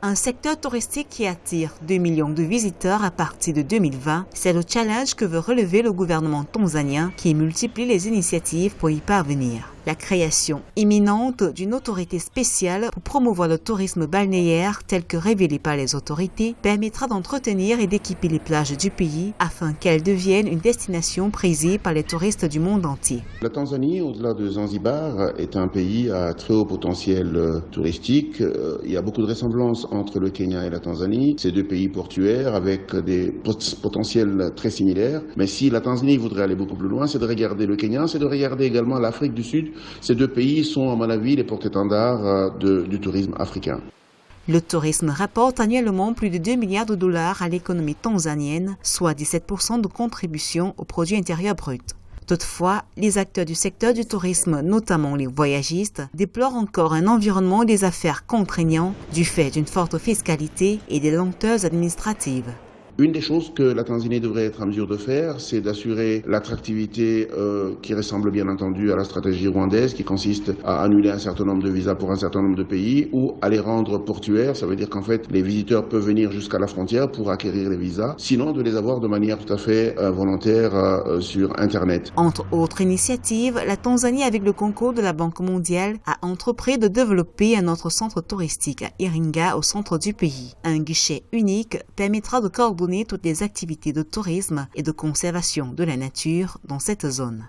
Un secteur touristique qui attire 2 millions de visiteurs à partir de 2020, c'est le challenge que veut relever le gouvernement tanzanien qui multiplie les initiatives pour y parvenir. La création imminente d'une autorité spéciale pour promouvoir le tourisme balnéaire tel que révélé par les autorités permettra d'entretenir et d'équiper les plages du pays afin qu'elles deviennent une destination prisée par les touristes du monde entier. La Tanzanie, au-delà de Zanzibar, est un pays à très haut potentiel touristique. Il y a beaucoup de ressemblances entre le Kenya et la Tanzanie. Ces deux pays portuaires avec des potentiels très similaires. Mais si la Tanzanie voudrait aller beaucoup plus loin, c'est de regarder le Kenya, c'est de regarder également l'Afrique du Sud. Ces deux pays sont, à mon avis, les porte-étendards du tourisme africain. Le tourisme rapporte annuellement plus de 2 milliards de dollars à l'économie tanzanienne, soit 17% de contribution au produit intérieur brut. Toutefois, les acteurs du secteur du tourisme, notamment les voyagistes, déplorent encore un environnement des affaires contraignant du fait d'une forte fiscalité et des lenteurs administratives. Une des choses que la Tanzanie devrait être en mesure de faire, c'est d'assurer l'attractivité qui ressemble bien entendu à la stratégie rwandaise, qui consiste à annuler un certain nombre de visas pour un certain nombre de pays ou à les rendre portuaires. Ça veut dire qu'en fait, les visiteurs peuvent venir jusqu'à la frontière pour acquérir les visas, sinon de les avoir de manière tout à fait volontaire sur Internet. Entre autres initiatives, la Tanzanie, avec le concours de la Banque mondiale, a entrepris de développer un autre centre touristique à Iringa, au centre du pays. Un guichet unique permettra de coordonner toutes les activités de tourisme et de conservation de la nature dans cette zone.